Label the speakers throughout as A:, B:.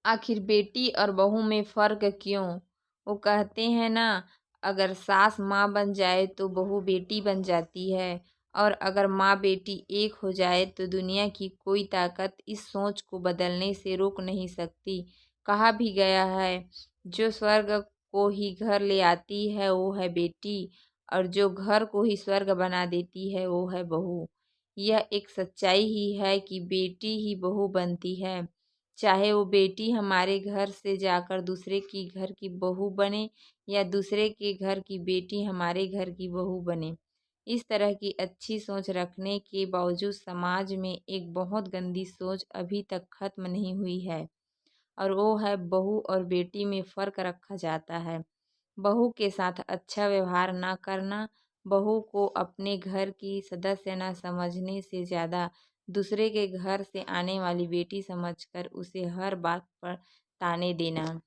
A: आखिर बेटी और बहू में फ़र्क क्यों? वो कहते हैं ना, अगर सास माँ बन जाए तो बहू बेटी बन जाती है, और अगर माँ बेटी एक हो जाए तो दुनिया की कोई ताकत इस सोच को बदलने से रोक नहीं सकती। कहा भी गया है, जो स्वर्ग को ही घर ले आती है वो है बेटी, और जो घर को ही स्वर्ग बना देती है वो है बहू। यह एक सच्चाई ही है कि बेटी ही बहू बनती है, चाहे वो बेटी हमारे घर से जाकर दूसरे की घर की बहू बने या दूसरे के घर की बेटी हमारे घर की बहू बने। इस तरह की अच्छी सोच रखने के बावजूद समाज में एक बहुत गंदी सोच अभी तक खत्म नहीं हुई है, और वो है बहू और बेटी में फ़र्क रखा जाता है। बहू के साथ अच्छा व्यवहार ना करना, बहू को अपने घर की सदस्य न समझने से ज़्यादा दूसरे के घर से आने वाली बेटी समझकर उसे हर बात पर ताने देना।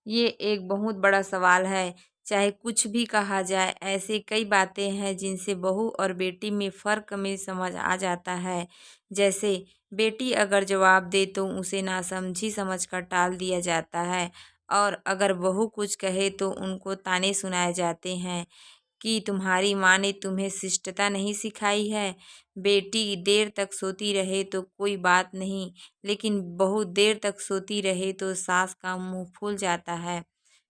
A: ये एक बहुत बड़ा सवाल है। चाहे कुछ भी कहा जाए, ऐसे कई बातें हैं जिनसे बहू और बेटी में फ़र्क में समझ आ जाता है। जैसे बेटी अगर जवाब दे तो उसे नासमझी समझकर टाल दिया जाता है, और अगर बहू कुछ कहे तो उनको ताने सुनाए जाते हैं कि तुम्हारी माँ ने तुम्हें शिष्टता नहीं सिखाई है। बेटी देर तक सोती रहे तो कोई बात नहीं, लेकिन बहू देर तक सोती रहे तो सास का मुंह फूल जाता है।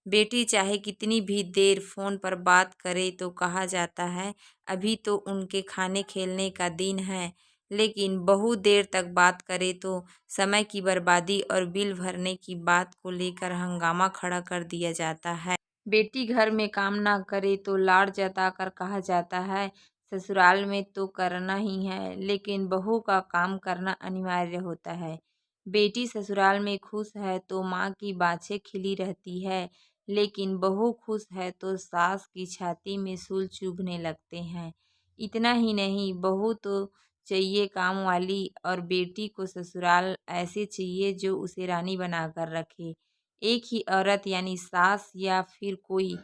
A: बेटी चाहे कितनी भी देर फ़ोन पर बात करे तो कहा जाता है अभी तो उनके खाने खेलने का दिन है, लेकिन बहू देर तक बात करे तो समय की बर्बादी और बिल भरने की बात को लेकर हंगामा खड़ा कर दिया जाता है। बेटी घर में काम ना करे तो लाड़ जताकर कहा जाता है ससुराल में तो करना ही है, लेकिन बहू का काम करना अनिवार्य होता है। बेटी ससुराल में खुश है तो माँ की बाछें खिली रहती है, लेकिन बहू खुश है तो सास की छाती में सूल चुभने लगते हैं। इतना ही नहीं, बहू तो चाहिए काम वाली, और बेटी को ससुराल ऐसे चाहिए जो उसे रानी बनाकर रखे। एक ही औरत यानी सास या फिर कोई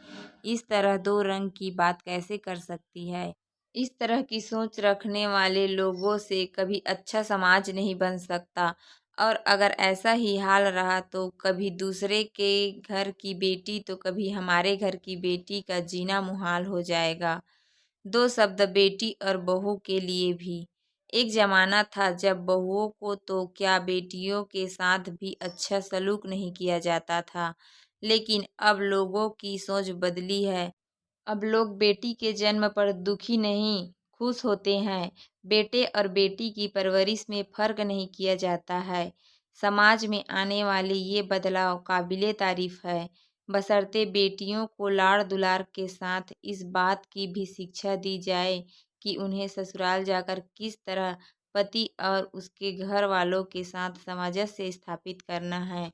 A: इस तरह दो रंग की बात कैसे कर सकती है? इस तरह की सोच रखने वाले लोगों से कभी अच्छा समाज नहीं बन सकता, और अगर ऐसा ही हाल रहा तो कभी दूसरे के घर की बेटी तो कभी हमारे घर की बेटी का जीना मुहाल हो जाएगा। दो शब्द बेटी और बहू के लिए भी। एक ज़माना था जब बहुओं को तो क्या बेटियों के साथ भी अच्छा सलूक नहीं किया जाता था, लेकिन अब लोगों की सोच बदली है। अब लोग बेटी के जन्म पर दुखी नहीं, खुश होते हैं। बेटे और बेटी की परवरिश में फ़र्क नहीं किया जाता है। समाज में आने वाले ये बदलाव काबिले तारीफ़ है, बशर्ते बेटियों को लाड़ दुलार के साथ इस बात की भी शिक्षा दी जाए कि उन्हें ससुराल जाकर किस तरह पति और उसके घर वालों के साथ सामंजस्य स्थापित करना है।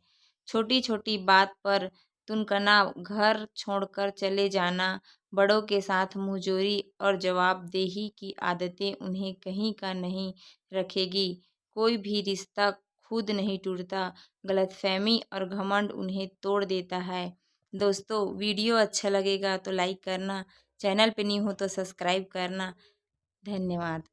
A: छोटी छोटी बात पर तुनकना, घर छोड़कर चले जाना, बड़ों के साथ मुँहजोरी और जवाबदेही की आदतें उन्हें कहीं का नहीं रखेगी। कोई भी रिश्ता खुद नहीं टूटता, गलतफहमी और घमंड उन्हें तोड़ देता है। दोस्तों, वीडियो अच्छा लगेगा तो लाइक करना, चैनल पे न्यू हो तो सब्सक्राइब करना। धन्यवाद।